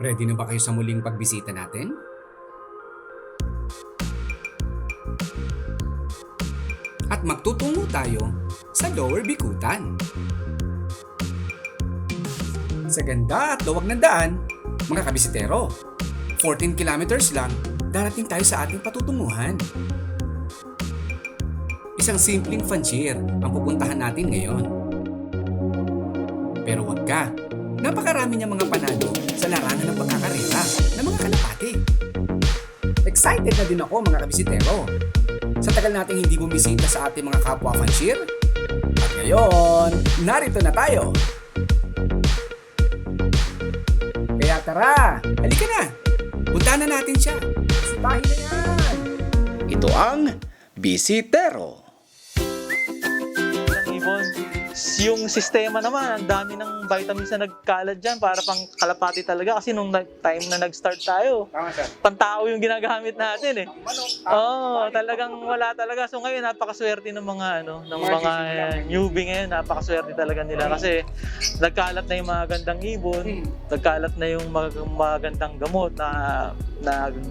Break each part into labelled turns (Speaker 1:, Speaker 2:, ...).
Speaker 1: Ready na ba kayo sa muling pagbisita natin? At magtutungo tayo sa Lower Bikutan. Sa ganda at luwag ng daan, mga kabisitero, 14 kilometers lang, darating tayo sa ating patutunguhan. Isang simpleng fanshir ang pupuntahan natin ngayon. Pero wag ka, napakarami niyang mga panalo sa larangan ng pagkakarera ng mga kalapate. Excited na din ako mga kabisitero. Sa tagal nating hindi bumisita sa ating mga kapwa fanshir. At ngayon, narito na tayo. Kaya tara, halika na. Puntahan na natin siya. Sitahin na yan. Ito ang Bisitero.
Speaker 2: Ibon. Yung sistema naman, ang dami ng vitamins na nagkalat dyan para pang kalapati talaga kasi nung time na nag-start tayo,
Speaker 1: Tama sir.
Speaker 2: pantao yung ginagamit natin eh. Oo, talagang wala talaga. So ngayon napakaswerte ng mga newbie ngayon, napakaswerte talaga nila kasi nagkalat na yung mga gandang ibon, nagkalat na yung magandang gamot na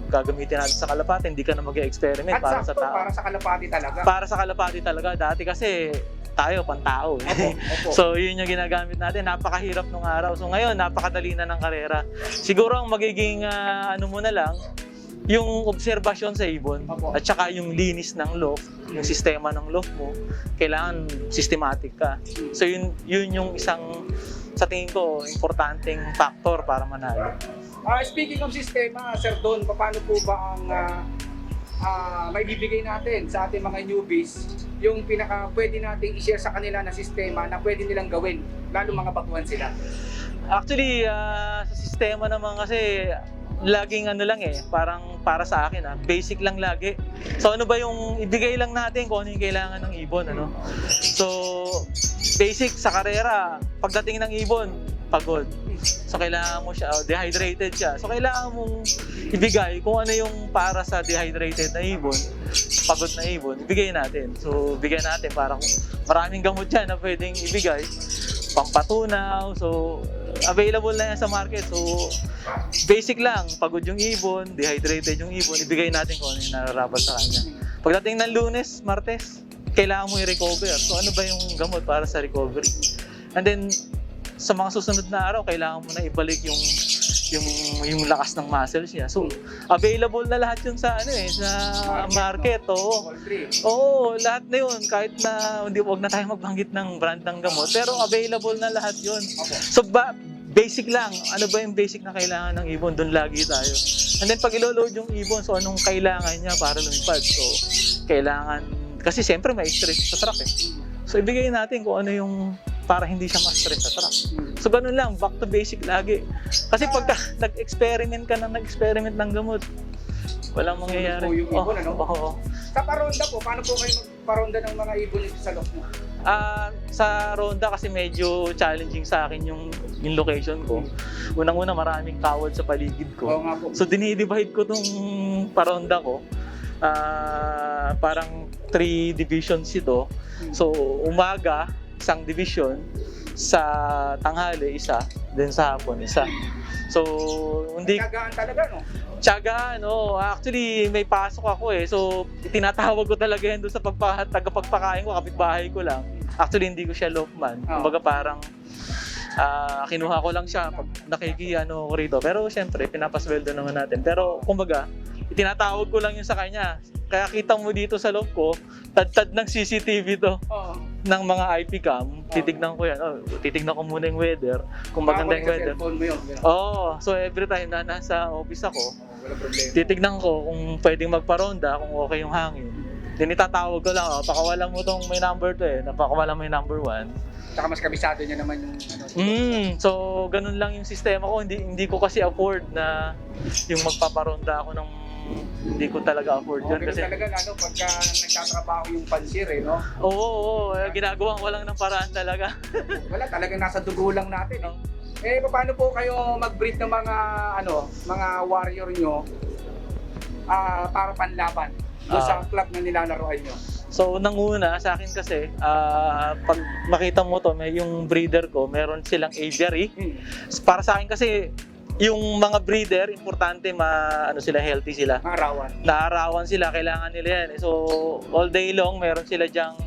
Speaker 2: gagamitin natin sa kalapati, hindi ka na mag-experiment para sa tao.
Speaker 3: Para sa kalapati talaga.
Speaker 2: Para sa kalapati talaga. Dati kasi tayo pantao eh.
Speaker 3: Opo.
Speaker 2: So yun yung ginagamit natin. Napakahirap nung araw. So ngayon napakadali na ng karera. Siguro ang magiging ano mo na lang yung obserbasyon sa ibon
Speaker 3: Opo.
Speaker 2: at saka yung linis ng loft, yung sistema ng loft mo, kailangan systematic ka. So yun yung isang sa tingin ko importanteng factor para manalo.
Speaker 3: Speaking of sistema, Sir Don, paano po ba ang may bibigay natin sa ating mga newbies yung pinaka pwede nating i-share sa kanila na sistema na pwede nilang gawin, lalo mga baguhan sila?
Speaker 2: Actually, sa sistema naman kasi laging ano lang eh, parang para sa akin basic lang lagi. So ano ba yung ibigay lang natin kung ano yung kailangan ng ibon, ano? So basic sa karera, pagdating ng ibon, pagod. So kailangan mo siya, dehydrated siya. So kailangan mong ibigay kung ano yung para sa dehydrated na ibon, pagod na ibon, ibigay natin. So bigyan natin parang maraming gamot yan na pwedeng ibigay. Pampatunaw, so available na yan sa market. So basic lang, pagod yung ibon, dehydrated yung ibon, ibigay natin kung ano yung nararapat sa kanya. Pagdating ng Lunes, Martes, kailangan mo i-recover. So ano ba yung gamot para sa recovery? And then sa mga susunod na araw, kailangan mo na ibalik yung lakas ng muscles niya. So available na lahat yun sa sa market. Oo, lahat na yun. Kahit na wag na tayo magbanggit ng brand ng gamot, pero available na lahat yun. So basic lang. Ano ba yung basic na kailangan ng ibon? Doon lagi tayo. And then pag ilo-load yung ibon, so anong kailangan niya para lumipad? So kailangan, kasi siyempre may stress sa truck eh. So ibigay natin kung ano yung para hindi siya ma-stress sa truck. So ganun lang, back to basic lagi. Kasi pagka nag-experiment ka ng gamot, walang mangyayari.
Speaker 3: Yung ibon, ano?
Speaker 2: Oo.
Speaker 3: Sa paronda po, paano po kayo magparonda ng mga ibon dito sa loft mo?
Speaker 2: Sa ronda kasi medyo challenging sa akin yung location ko. Unang-una maraming kawad sa paligid ko.
Speaker 3: Oo nga po.
Speaker 2: So dinidivide ko tong paronda ko. Parang 3 divisions ito. So umaga, isang division, sa tanghali isa, then sa hapon isa. So hindi
Speaker 3: Tiyagaan talaga, no?
Speaker 2: tiyagaan, no. Actually may pasok ako eh. So tinatawag ko talaga yan doon sa tagapagpakain ko, kapitbahay ko lang. Actually hindi ko siya loftman. Kumbaga parang kinuha ko lang siya pag nakikiano ko rito. Pero siyempre pinapasweldo naman natin. Pero kumbaga tinatawag ko lang yun sa kanya. Kaya kita mo dito sa loob ko, tad-tad ng CCTV to.
Speaker 3: Oo.
Speaker 2: Ng mga IP cam, titignan ko yan. Titignan ko muna yung weather, kung maganda yung weather.
Speaker 3: Cellphone mo yun.
Speaker 2: So every time na nasa office ako,
Speaker 3: Wala problema.
Speaker 2: titignan ko kung pwedeng magparonda, kung okay yung hangin. Then itatawag ko lang, pakawalan mo tong may number to napakawalan mo yung number 1.
Speaker 3: Saka mas kabisado niya naman yung
Speaker 2: So ganun lang yung sistema ko, hindi ko kasi afford na yung magpaparonda ako ng hindi ko talaga afford yun.
Speaker 3: Kasi
Speaker 2: Kasi
Speaker 3: talaga lalo pagka nagtatrabaho yung pansir no?
Speaker 2: oo, ginagawa ko lang ng paraan talaga.
Speaker 3: Wala, talagang nasa dugo lang natin paano po kayo mag-breed ng mga warrior nyo para panlaban doon sa club na nilalaroan nyo?
Speaker 2: So, nanguna sa akin kasi, pag makita mo to, may yung breeder ko, meron silang aviary. Para sa akin kasi, yung mga breeder, importante ano sila, healthy sila.
Speaker 3: Arawan.
Speaker 2: Naarawan sila, kailangan nila yan. So, all day long, meron sila dyang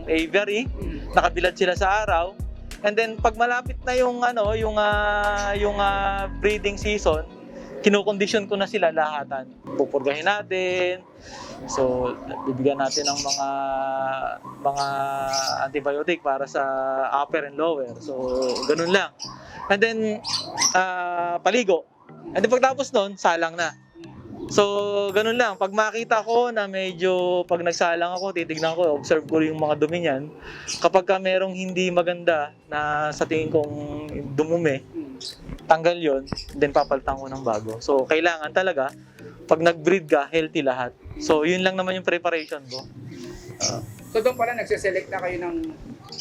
Speaker 2: aviary, nakabilad sila sa araw. And then, pag malapit na yung, breeding season, kinukondisyon ko na sila lahatan. Pupurgahin natin. So, bibigyan natin ng mga antibiotic para sa upper and lower. So, ganun lang. And then, paligo. And then pagtapos nun, salang na. So, ganun lang. Pag makita ko na medyo, pag nagsalang ako, titignan ko, observe ko yung mga dumi niyan. Kapag ka merong hindi maganda na sa tingin kong dumumi, tanggal yon, then papalitan ko ng bago. So, kailangan talaga, pag nag-breed ka, healthy lahat. So, yun lang naman yung preparation ko.
Speaker 3: So doon pala nagse-select na kayo ng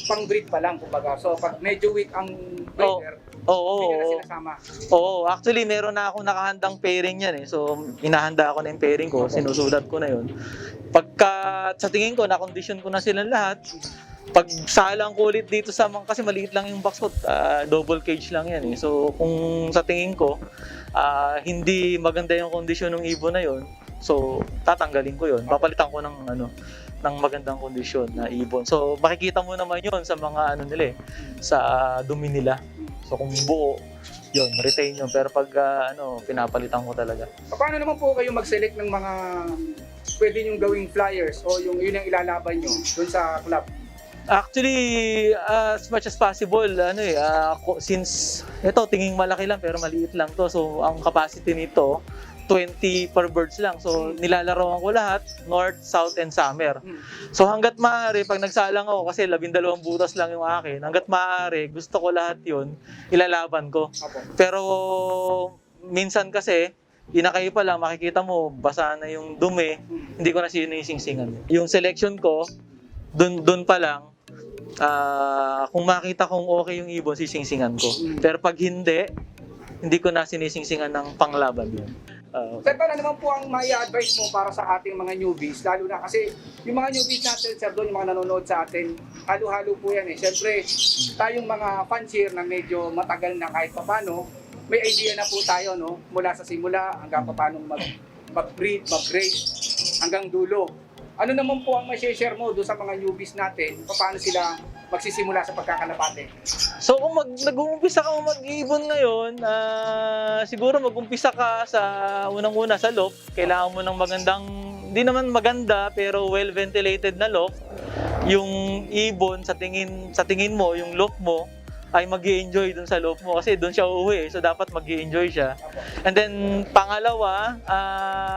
Speaker 3: pang-breed pa lang, kumbaga. So pag medyo weak ang breeder, hindi na sinasama.
Speaker 2: Oo, actually meron na ako nakahandang pairing yan eh. So, inahanda ako na yung pairing ko, sinusulat ko na yun. Pagka sa tingin ko, na-condition ko na silang lahat, pag salang ko ulit dito sa mga, kasi maliit lang yung box ko, double cage lang yan eh. So, kung sa tingin ko, hindi maganda yung kondisyon ng ibon na yon, so tatanggalin ko yon, papalitan ko ng ng magandang kondisyon na ibon. So makikita mo naman yon sa mga nila sa dumi nila. So kung buo, yon retain yun. Pero pag pinapalitan ko talaga.
Speaker 3: Paano naman po kayo mag-select ng mga pwede nyo gawing flyers o yun ang ilalaban nyo dun sa club?
Speaker 2: Actually, as much as possible, since ito tinging malaki lang pero maliit lang to. So ang capacity nito 20 per birds lang. So, nilalaroan ko lahat, north, south, and summer. So, hanggat maaari, pag nagsalang ako, kasi 12 butas lang yung akin, hanggat maaari, gusto ko lahat yun, ilalaban ko. Pero, minsan kasi, inakay pa lang, makikita mo, basa na yung dumi, hindi ko na sinisingsingan. Yung selection ko, dun pa lang, kung makita kong okay yung ibon, sisingsingan ko. Pero pag hindi ko na sinisingsingan ng panglaban yun.
Speaker 3: Sir, ano naman po ang mai-advise mo para sa ating mga newbies? Lalo na kasi yung mga newbies natin, sir, doon, yung mga nanonood sa atin, halo-halo po yan eh. Siyempre, tayong mga fans here na medyo matagal na kahit papano, may idea na po tayo, no? Mula sa simula hanggang paano mag-breed, mag-raise, hanggang dulo. Ano naman po ang may-share mo doon sa mga newbies natin? Paano sila magsisimula sa pagkakalapate?
Speaker 2: So kung nag-uumpisa ka mag-ibon ngayon, siguro mag-umpisa ka sa unang-una sa loft. Kailangan mo ng magandang, hindi naman maganda pero well-ventilated na loft. Yung ibon sa tingin mo, yung loft mo ay mag-i-enjoy dun sa loft mo kasi dun siya uuwi. So dapat mag-i-enjoy siya. And then pangalawa,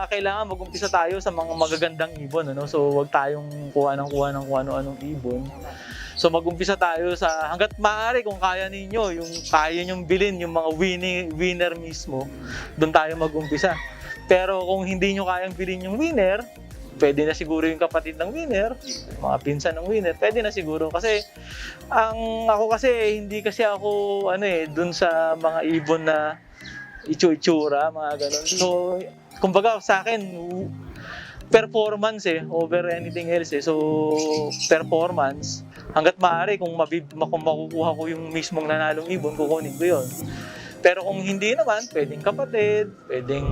Speaker 2: kailangan mag-umpisa tayo sa mga magagandang ibon, So wag tayong kuha ng ano-anong ibon. So mag-umpisa tayo sa hangga't maaari kung kaya ninyo, yung kaya nyong bilhin yung mga winner mismo, doon tayo mag-umpisa. Pero kung hindi nyo kayang bilhin yung winner, pwede na siguro yung kapatid ng winner, mga pinsan ng winner, pwede na siguro. Kasi ako kasi hindi kasi ako doon sa mga ibon na itsura, mga ganun. So kumbaga sa akin, performance over anything else So performance, hangga't maaari kung makukuha ko yung mismong nanalong ibon, kukunin ko yun. Pero kung hindi naman, pwedeng kapatid, pwedeng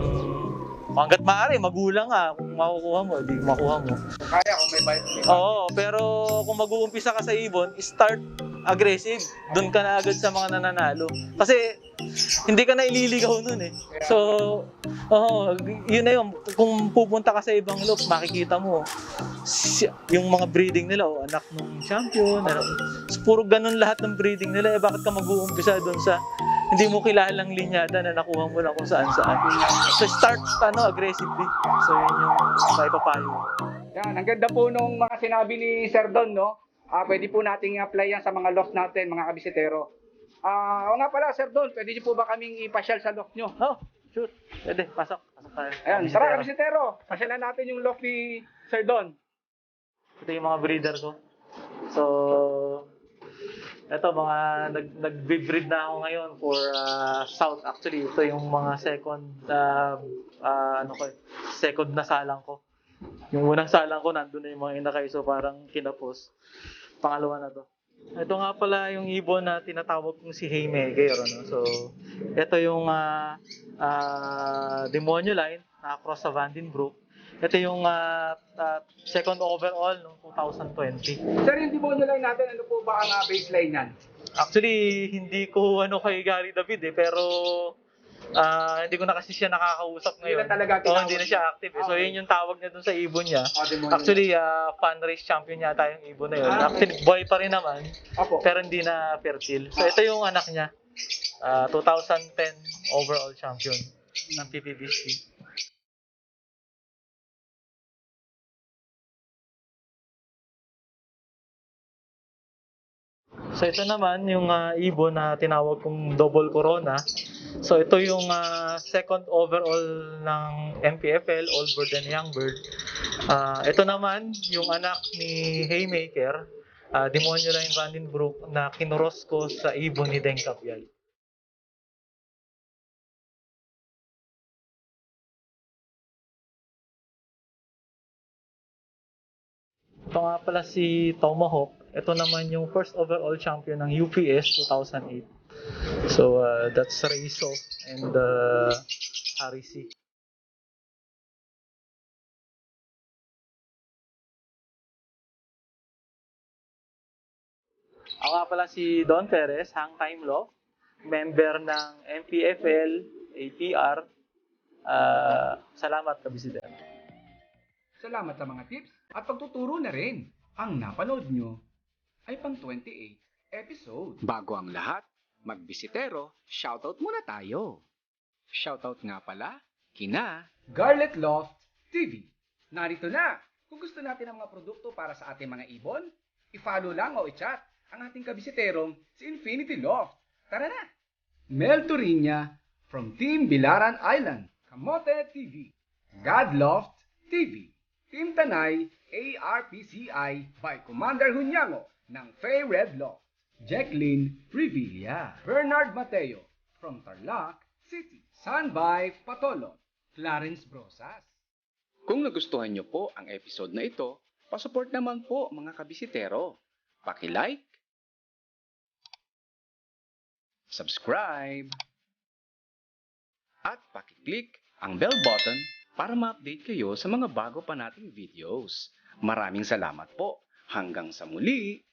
Speaker 2: hangga't maaari, magulang kung makukuha mo, hindi makuha mo.
Speaker 3: Kaya kung may bayad.
Speaker 2: Oo, pero kung mag-uumpisa ka sa ibon, start aggressive. Doon ka na agad sa mga nananalo. Kasi hindi ka na ililigaw nun So, yun na yun. Kung pupunta ka sa ibang loop, makikita mo yung mga breeding nila, anak ng champion. So, puro ganun lahat ng breeding nila. Bakit ka mag-uumpisa doon sa hindi mo kilalang linyada na nakuha mo lang kung saan-saan. So, start aggressively. So, yun yung maipapayo.
Speaker 3: Yan, ang ganda po nung mga sinabi ni Sir Don, no? Pwede po nating i-apply yan sa mga loft natin, mga kabisitero. O nga pala, Sir Don, pwede niyo po ba kaming ipasyal sa loft nyo?
Speaker 2: Sure. Pwede, pasok tayo.
Speaker 3: Ayan, tara kabisitero, pasyalan natin yung loft ni Sir Don.
Speaker 2: Ito yung mga breeder ko. So, ito mga nag-breed na ako ngayon for South. Actually, ito yung mga second na salang ko. Yung unang salang ko, nandun na yung mga inakay, so parang kinapos. Pangalawa na to. Ito nga pala yung ibon na tinatawag kong si Haymaker. Ano? So, ito yung demonyo line na cross sa Vandenbroek. Ito yung second overall noong 2020.
Speaker 3: Sir, yung demonyo line natin, ano po ba ang baseline yan?
Speaker 2: Actually, hindi ko kay Gary David pero hindi ko na kasi siya nakakausap ngayon.
Speaker 3: Hindi na talaga
Speaker 2: Oo,
Speaker 3: tinawag
Speaker 2: hindi na siya active. So,
Speaker 3: Okay.
Speaker 2: yun yung tawag niya dun sa ibon niya.
Speaker 3: Demonyo
Speaker 2: Actually, fan race champion yata yung ibon na yun.
Speaker 3: Ah,
Speaker 2: Actually, boy pa rin naman,
Speaker 3: Opo.
Speaker 2: pero hindi na fertile. So, ito yung anak niya. 2010 overall champion ng PPBC. So ito naman yung ibon na tinawag kong double corona. So ito yung second overall ng MPFL, Old Bird and Young Bird. Ito naman yung anak ni Haymaker, Demonyo Line Vandenbroek na kinuros ko sa ibon ni Deng Capial. Ito nga pala si Tomahawk. Ito naman yung first overall champion ng UPS 2008. So, that's Reiso and Harry C. Ako nga pala si Don Perez, Hang Time Law, member ng MPFL, APR. Salamat, kabisita.
Speaker 3: Salamat sa mga tips at pagtuturo na rin. Ang napanood nyo ay pang 28 episode. Bago ang lahat, magbisitero, shoutout muna tayo. Shoutout nga pala, kina Garlet Loft TV. Narito na! Kung gusto natin ng mga produkto para sa ating mga ibon, i-follow lang o i-chat ang ating kabisiterong si Infinity Loft. Tara na! Mel Turinya from Team Bilaran Island, Kamote TV. God Loft TV. Team Tanay, ARPCI by Commander Hunyango ng Fay Red Loft. Jacqueline Revilla. Bernard Mateo from Tarlac City. Sunby Patolon. Clarence Brosas. Kung nagustuhan nyo po ang episode na ito, pasupport naman po mga kabisitero. Paki-like, subscribe, at paki-click ang bell button para ma-update kayo sa mga bago pa nating videos. Maraming salamat po. Hanggang sa muli!